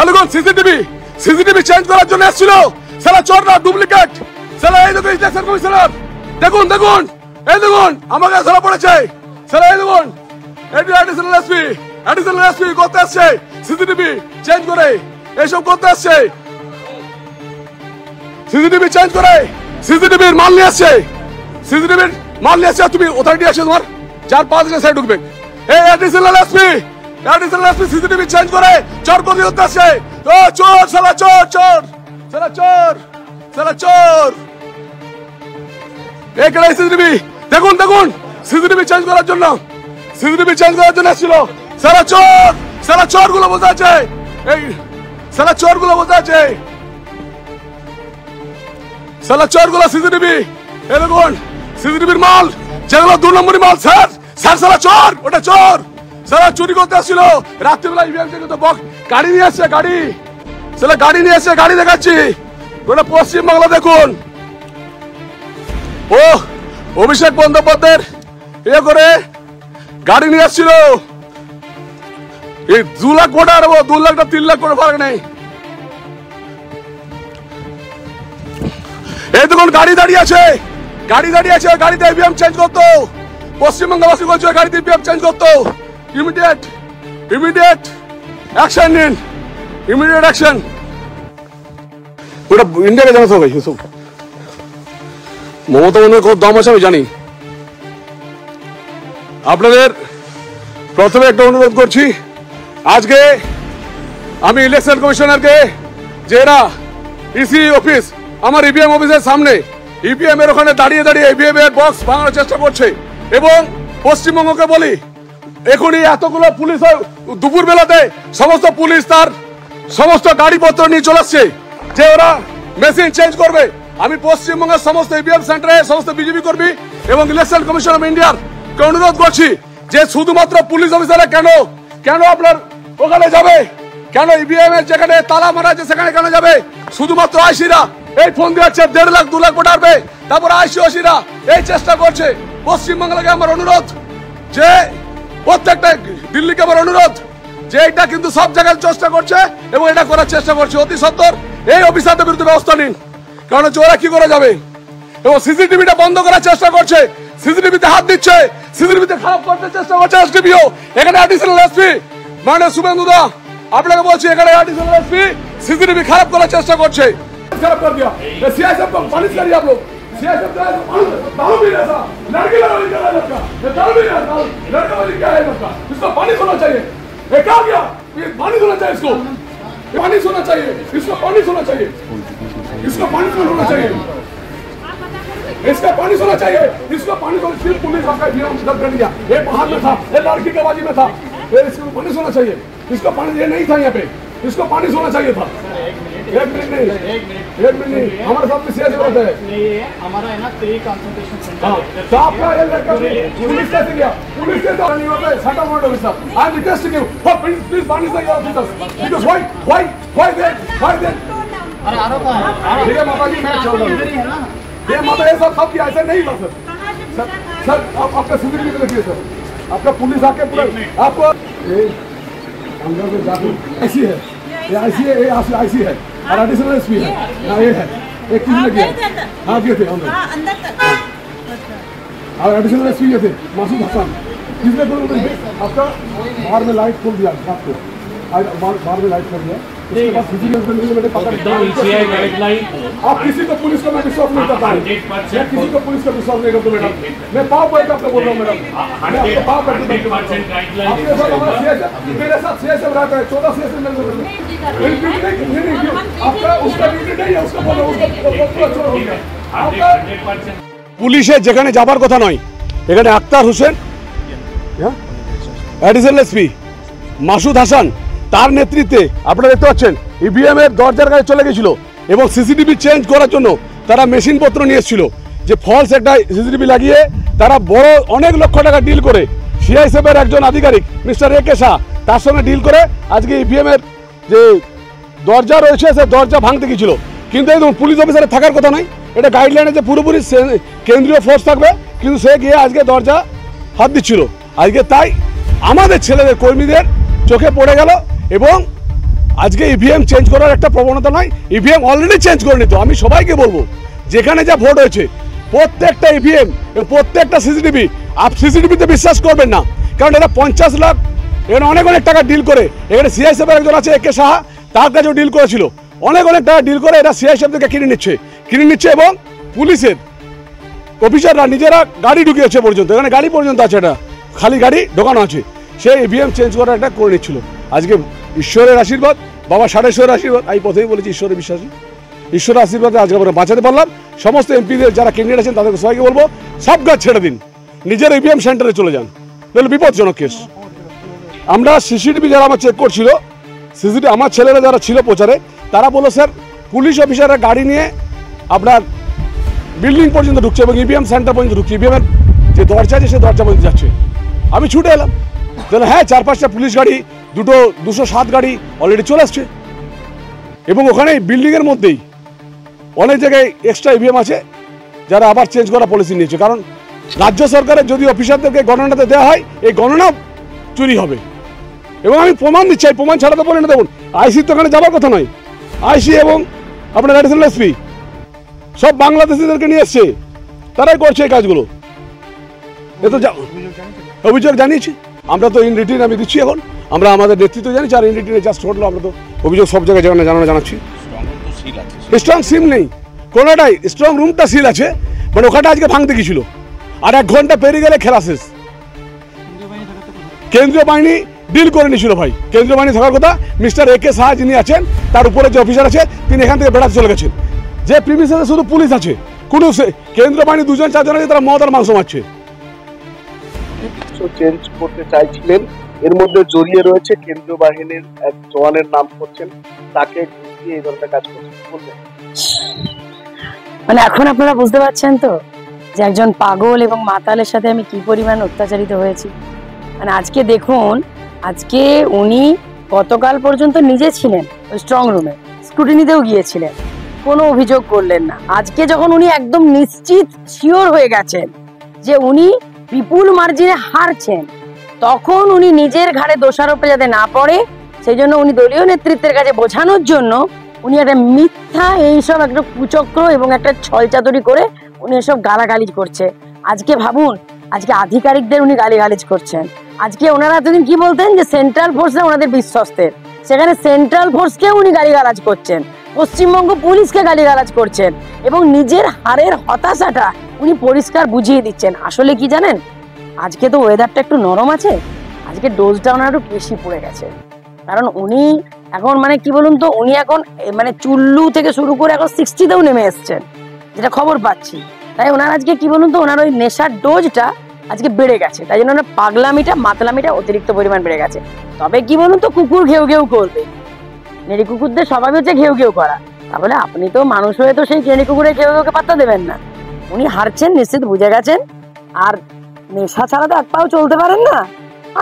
দেখুন CCTV change করার জন্য এসেছিল সালা চোররা ডুপ্লিকেট সালা এই দেখুন ইলেকশন কমিশনার দেখুন এই দেখুন আমাকে ধরা পড়েছে সালা এই দেখুন অ্যাডিশনাল এসপি করতে আসছে সিসিটিভি চেঞ্জ করে এইসব করতে আসছে সিসিটিভি চেঞ্জ করে সিসিটিভির মাল নিয়ে আসছে তুমি অথরিটি আছে তোমার 4-5 দিনের সাইড ঢুকবে এই অ্যাডিশনাল এসপি সিসিটিভি চেঞ্জ করে চোর করে করতে আসছে ও চোর সালা চোর এখানে সিসিটিভি দেখুন সিসিটিভি চেঞ্জ করার জন্য এসেছিল সালা চোর গুলো বসে আছে এই সালা চোর গুলো সিসিটিভি এই দেখুন সিসিটিভির মাল যেগুলো 2 নম্বরই মাল স্যার সালা চোর ওটা চোর সালা চুরি করতে আসছিল রাত্রিবেলা ইভিএম থেকে তো গাড়ি নিয়ে আসছে গাড়ি দেখাচ্ছি ওটা পশ্চিমবাংলা দেখুন ও অভিষেক বন্দ্যোপাধ্যায়ের করে গাড়ি নিয়ে আসছিল এই 2 লাখ কোটা আর 2 লাখ 3 লাখ করে ফারাক নেই এই দেখুন গাড়ি দাঁড়িয়ে আছে গাড়িতে ইভিএম চেঞ্জ করতো পশ্চিমবঙ্গবাসী বলছে গাড়িতে ইভিএম চেঞ্জ করতো ইমিডিয়েট অ্যাকশন নিন ওটা ইন্ডিয়াকে জানাতে হবে এসব মমতা বন্দ্যোপাধ্যায়ের কত দাম আছে আমি জানি আপনাদের প্রথমে একটা অনুরোধ করছি আজকে আমি ইলেকশন কমিশনারকে যে এরা ইসি অফিস আমার ইভিএম অফিসের সামনে ইভিএম এর ওখানে দাঁড়িয়ে ইভিএম এর বক্স ভাঙানোর চেষ্টা করছে এবং পশ্চিমবঙ্গকে বলি এখনই এতগুলো পুলিশ দুপুর বেলাতে সমস্ত পুলিশ তার সমস্ত গাড়িপত্র নিয়ে চলে আসছে যে ওরা মেশিন চেঞ্জ করবে আমি পশ্চিমবঙ্গের সমস্ত ইভিএম সেন্টারে সমস্ত বিজেপি কর্মী এবং ইলেকশন কমিশন অফ ইন্ডিয়ার অনুরোধ করছি যে শুধুমাত্র পুলিশ অফিসাররা কেন আপনার ওখানে যাবে কেন ইভিএম এর যেখানে তালা মারা আছে সেখানে কেন যাবে শুধুমাত্র আইসিরা এই ফোন দিচ্ছে 1.5 লাখ 2 লাখ কোটা আসবে তারপর আইসিরা এই চেষ্টা করছে পশ্চিমবাংলাকে আমার অনুরোধ যে প্রত্যেকটা দিল্লিকে আমার অনুরোধ যে এটা কিন্তু সব জায়গায় চেষ্টা করছে এবং এটা করার চেষ্টা করছে অতি সত্বর এই অফিসারদের বিরুদ্ধে ব্যবস্থা নিন কারণ ওরা কি করে যাবে এবং সিসিটিভিটা বন্ধ করার চেষ্টা করছে সিসিটিভিতে হাত দিচ্ছে সিসিটিভিতে খারাপ করতে চেষ্টা করছে এসডিপিও এখানে অ্যাডিশনাল এসপি মানে শুভেন্দু দা আপনাকে বলছি এখানে অ্যাডিশনাল এসপি सीसीटीवी खराब करने चेष्टा करछे खराब कर दिया ये सीआईएसएफ को पालिश करिए आप लोग सीआईएसएफ दारू भी ऐसा लड़की वाली क्या है लड़का ये दारू भी है लड़का वाली क्या है लड़का इसको पानी होना चाहिए ये क्या गया ये पानी होना चाहिए इसको पानी होना चाहिए इसको पानी होना चाहिए इसको पानी होना चाहिए इसका पानी होना चाहिए इसको पानी होना सिर्फ पुलिस आपका जब कर दिया ये बाहर में था ये लड़की के बाजी में था इसको पानी होना चाहिए इसको पानी ये नहीं था यहाँ पे इसको पानी होना चाहिए था एक मिनट नहीं हमारे साथ में सीएस होता है हमारा है ना 3 कंसल्टेशन सेंटर तो आपका ये लड़का पुलिस कैसे गया पुलिस के तो नहीं होता है settle word officer I am requesting you please पानी से your officers because why that अरे आरो का है ये माता जी मैं चल रहा हूं ये माता ये सब किया ऐसे नहीं हुआ सर आपका सीसीटीवी पे देखिए सर आपका पुलिस आके पूरा आपको अंदर में जाके ऐसी है ये आईसी है ये आईसी है और एडिशनल एसपी है हां ये है एक चीज लगी है हां गए थे अंदर तक और एडिशनल एसपी ये थे मासूद हसन किसने बोला आपका बाहर में लाइट खोल दिया आपको बाहर में लाइट खोल दिया उसके बाद सीसीटीवी मैंने पकड़ सीआई गाइडलाइन आप किसी को पुलिस को मैं विश्वास नहीं करता हूं मैं किसी को पुलिस का विश्वास नहीं करता मैडम मैं पाव पॉइंट आपको बोल रहा हूं मैडम मैं पाव पॉइंट गाइडलाइन आपके साथ हमारा सीएस मेरे साथ सीएस रहता है 14 सीएस में नहीं आपका उसका ड्यूटी नहीं है उसको बोलो उसको छोड़ दो आपका পুলিশে যেখানে যাবার কথা নয় এখানে আক্তার হোসেন এডিশনাল এসপি মাসুদ হাসান তার নেতৃত্বে আপনারা দেখতে পাচ্ছেন ইভিএম এর দরজার কাছে চলে গিয়েছিল এবং সিসিটিভি চেঞ্জ করার জন্য তারা মেশিন পত্র নিয়ে এসেছিল যে ফলস একটা সিসিটিভি লাগিয়ে তারা বড় অনেক লক্ষ টাকা ডিল করে সিআইএসএফ এর একজন আধিকারিক মিস্টার একে শাহ তার সঙ্গে ডিল করে আজকে ইভিএম এর যে দরজা রয়েছে সে দরজা ভাঙতে গিয়েছিল কিন্তু এই পুলিশ অফিসারে থাকার কথা নয় এটা গাইডলাইনে যে পুরোপুরি কেন্দ্রীয় ফোর্স থাকবে কিন্তু সে গিয়ে আজকে দরজা হাত দিচ্ছিল আজকে তাই আমাদের ছেলেদের কর্মীদের চোখে পড়ে গেল এবং আজকে ইভিএম চেঞ্জ করার একটা প্রবণতা নয়, ইভিএম অলরেডি চেঞ্জ করে নিত। আমি সবাইকে বলবো যেখানে যা ভোট হয়েছে প্রত্যেকটা ইভিএম প্রত্যেকটা সিসিটিভি সিসিটিভিতে বিশ্বাস করবেন না, কারণ এরা 50 লাখ এখানে অনেক টাকা ডিল করে, এখানে সিআইএসএফের একজন আছে একে সাহা, তার কাছেও ডিল করেছিল, অনেক টাকা ডিল করে এরা সিআইএসএফ থেকে কিনে নিচ্ছে এবং পুলিশের অফিসাররা নিজেরা গাড়ি ঢুকিয়েছে পর্যন্ত, এখানে গাড়ি পর্যন্ত আছে, এটা খালি গাড়ি ঢোকানো আছে, সেই ইভিএম চেঞ্জ করার একটা করে নিচ্ছিল। আজকে ঈশ্বরের আশীর্বাদ, বাবা সাড়েশ্বরের আশীর্বাদ, আমি প্রথমেই বলেছি ঈশ্বরের বিশ্বাসী, ঈশ্বরের আশীর্বাদে আজকে আমরা বাঁচাতে পারলাম। সমস্ত এমপিদের যারা ক্যান্ডিডেট আছেন তাদেরকে সবাইকে বলবো সব গাছ ছেড়ে দিন, নিজের ইভিএম সেন্টারে চলে যান, তাহলে বিপজ্জনক কেস। আমরা সিসিটিভি যারা আমার চেক করছিল, সিসিটিভি আমার ছেলেরা যারা ছিল প্রচারে, তারা বললো স্যার পুলিশ অফিসাররা গাড়ি নিয়ে আপনার বিল্ডিং পর্যন্ত ঢুকছে এবং ইভিএম সেন্টার পর্যন্ত ঢুকছে, ইভিএমের যে দরজা আছে সেই দরজা পর্যন্ত যাচ্ছে। আমি ছুটে এলাম, তাহলে হ্যাঁ 4-5টা পুলিশ গাড়ি, 207 গাড়ি অলরেডি চলে আসছে এবং ওখানে বিল্ডিংয়ের মধ্যেই অনেক জায়গায় এক্সট্রা ইভিএম আছে যারা আবার চেঞ্জ করা পলিসি নিয়েছে, কারণ রাজ্য সরকারের যদি অফিসারদেরকে গণনাতে দেওয়া হয় এই গণনা চুরি হবে। এবং আমি প্রমাণ দিচ্ছি, প্রমাণ ছাড়া তো বলে না, দেখুন আইসির তো ওখানে যাওয়ার কথা নয়, আইসি এবং আপনার অ্যাডিশনাল এসপি সব বাংলাদেশিদেরকে নিয়ে এসছে, তারাই করছে এই কাজগুলো। এ তো অভিযোগ জানিয়েছি আমরা, তো ইন রিটিন আমি দিচ্ছি, এখন আমরা আমাদের নেতৃত্ব জানিয়েছি, আর ইন রিটিনে জাস্ট ঘটলো, আমরা তো অভিযোগ সব জায়গায় জানাচ্ছি। স্ট্রং সিম নেই কোনোটাই, স্ট্রং রুমটা সিল আছে, মানে ওখানটা আজকে ভাঙতে গেছিল, আর 1 ঘন্টা পেরিয়ে গেলে খেলা শেষ। কেন্দ্রীয় বাহিনী ডিল করে নিয়েছিল ভাই, কেন্দ্রীয় বাহিনী থাকার কথা, মিস্টার একে সাহা যিনি আছেন তার উপরে যে অফিসার আছে তিনি এখান থেকে বেড়াতে চলে গেছেন, যে প্রিমিসে শুধু পুলিশ আছে, কোনো কেন্দ্রীয় বাহিনী 2-4 আছে, তারা মদ আর মাংস মারছে। চেঞ্জ করতে চাইছিলেন, এর মধ্যে জড়িয়ে রয়েছে কেন্দ্রীয় বাহিনীর এক জওয়ানের নাম করছেন, তাকে ঘুষিয়ে এই ধরনের কাজ করছেন বললেন। মানে এখন আপনারা বুঝতে পারছেন তো যে একজন পাগল এবং মাতালের সাথে আমি কি পরিমাণ অত্যাচারিত হয়েছি। মানে আজকে দেখুন, আজকে উনি গতকাল পর্যন্ত নিজে ছিলেন ওই স্ট্রং রুমে, স্ক্রুটিনিতেও গিয়েছিলেন, কোনো অভিযোগ করলেন না। আজকে যখন উনি একদম নিশ্চিত শিওর হয়ে গেছেন যে উনি বিপুল মার্জিনে হারছেন, তখন উনি নিজের ঘাড়ে দোষারোপে যাতে না পড়ে সেই জন্য উনি দলীয় নেতৃত্বের কাছে বোঝানোর জন্য উনি একটা মিথ্যা এইসব একটা কুচক্র এবং একটা ছলচাতুরি করে উনি এসব গালাগালিজ করছে। আজকে ভাবুন, আজকে আধিকারিকদের উনি গালিগালিজ করছেন। আজকে ওনারা এতদিন কি বলতেন যে সেন্ট্রাল ফোর্সরা ওনাদের বিশ্বস্তের, সেখানে সেন্ট্রাল ফোর্সকে উনি গালিগালাজ করছেন, পশ্চিমবঙ্গ পুলিশকে গালিগালাজ করছেন এবং নিজের হারের হতাশাটা উনি পরিষ্কার বুঝিয়ে দিচ্ছেন। আসলে কি জানেন, আজকে তো ওয়েদারটা একটু নরম আছে, আজকে ডোজটা ওনার একটু বেশি পড়ে গেছে, কারণ উনি এখন মানে কি বলুন তো, উনি এখন মানে চুল্লু থেকে শুরু করে এখন 60তেও নেমে এসছেন, যেটা খবর পাচ্ছি। তাই ওনার আজকে কি বলুন তো, ওনার ওই নেশার ডোজটা আজকে বেড়ে গেছে, তাই জন্য ওনার পাগলামিটা মাতলামিটা অতিরিক্ত পরিমাণ বেড়ে গেছে। তবে কি বলুন তো, কুকুর ঘেউ ঘেউ করবে, নেড়ি কুকুরদের স্বভাব হচ্ছে ঘেউ ঘেউ করা, তাহলে আপনি তো মানুষ হয়ে তো সেই নেড়ি কুকুরের ঘেউ ঘেউকে পাত্তা দেবেন না। উনি হারছেন নিশ্চিত বুঝে গেছেন, আর নেশা ছাড়া তো এক পাও চলতে পারেন না।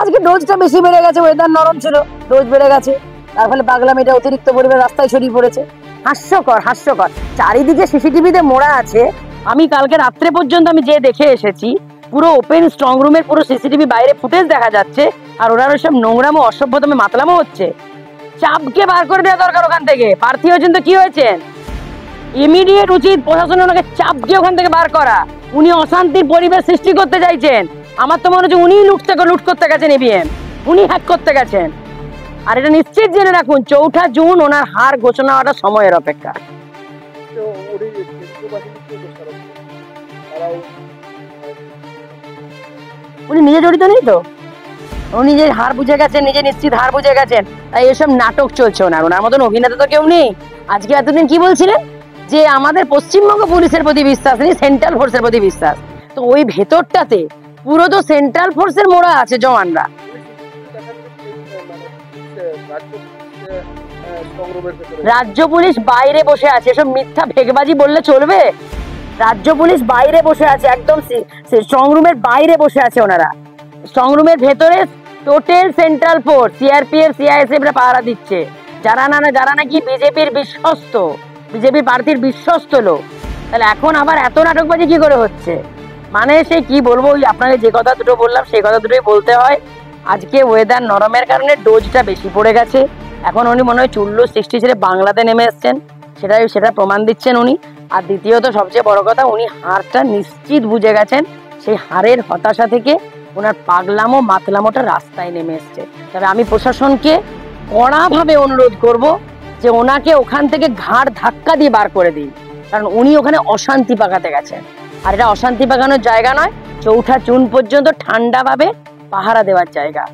আজকে ডোজটা বেশি বেড়ে গেছে, ওয়েদার নরম ছিল, ডোজ বেড়ে গেছে, তার ফলে পাগলামিটা অতিরিক্ত পরিমাণ রাস্তায় ছড়িয়ে পড়েছে। হাস্যকর হাস্যকর, চারিদিকে সিসিটিভিতে মোড়া আছে। আমি কালকে রাত্রে পর্যন্ত আমি যে দেখে এসেছি, পুরো ওপেন স্ট্রং রুমের পুরো সিসিটিভি বাইরে ফুটেজ দেখা যাচ্ছে, আর ওনার ওইসব নোংরামো অসভ্যতমে মাতলামো হচ্ছে। চাপকে বার করে দেওয়া দরকার ওখান থেকে, প্রার্থী হয়েছেন তো কি হয়েছেন, ইমিডিয়েট উচিত প্রশাসনের ওনাকে চাপকে ওখান থেকে বার করা। উনি অশান্তির পরিবেশ সৃষ্টি করতে চাইছেন, আমার তো মনে হচ্ছে উনি লুট করতে গেছেন, ইভিএম উনি হ্যাক করতে গেছেন। আর এটা নিশ্চিত জেনে রাখুন, 4 জুন ওনার হার ঘোষণা হওয়াটা সময়ের অপেক্ষা। উনি নিজে জড়িত নেই তো, উনি নিজের হার বুঝে গেছেন, নিজে নিশ্চিত হার বুঝে গেছেন, তাই এসব নাটক চলছে ওনার। ওনার মতন অভিনেতা তো কেউ নেই। আজকে এতদিন কি বলছিলেন যে আমাদের পশ্চিমবঙ্গ পুলিশের প্রতি বিশ্বাস নেই, সেন্ট্রাল ফোর্সের প্রতি বিশ্বাস, তো ওই ভেতরটাতে পুরো তো সেন্ট্রাল ফোর্সের মোড়া আছে জওয়ানরা। রাজ্য পুলিশ বাইরে বসে আছে, এসব মিথ্যা ভেগবাজি বললে চলবে? রাজ্য পুলিশ বাইরে বসে আছে, একদম স্ট্রং রুমের বাইরে বসে আছে ওনারা। স্ট্রং রুমের ভেতরে total central force, CRPF CISF রা পাহারা দিচ্ছে, যারা নাকি বিজেপির বিশ্বস্ত, বিজেপির প্রার্থীর বিশ্বস্ত লোক। তাহলে এখন আবার এত নাটকবাজি কি করে হচ্ছে? মানে সে কি বলবো, ওই আপনাকে যে কথা দুটো বললাম সেই কথা দুটোই বলতে হয়। আজকে ওয়েদার নরমের কারণে ডোজটা বেশি পড়ে গেছে, এখন উনি মনে হয় চুল্লু সৃষ্টি ছেড়ে বাংলাতে নেমে এসছেন, সেটা প্রমাণ দিচ্ছেন উনি। আর দ্বিতীয়ত সবচেয়ে বড় কথা, উনি হারটা নিশ্চিত বুঝে গেছেন, সেই হারের হতাশা থেকে ওনার পাগলামো মাতলামোটা রাস্তায় নেমে এসছে। তবে আমি প্রশাসনকে কড়াভাবে অনুরোধ করব যে ওনাকে ওখান থেকে ঘাড় ধাক্কা দিয়ে বার করে দিন, কারণ উনি ওখানে অশান্তি পাকাতে গেছেন। আর এটা অশান্তি পাকানোর জায়গা নয়, চৌঠা জুন পর্যন্ত ঠান্ডাভাবে পাহারা দেওয়ার জায়গা।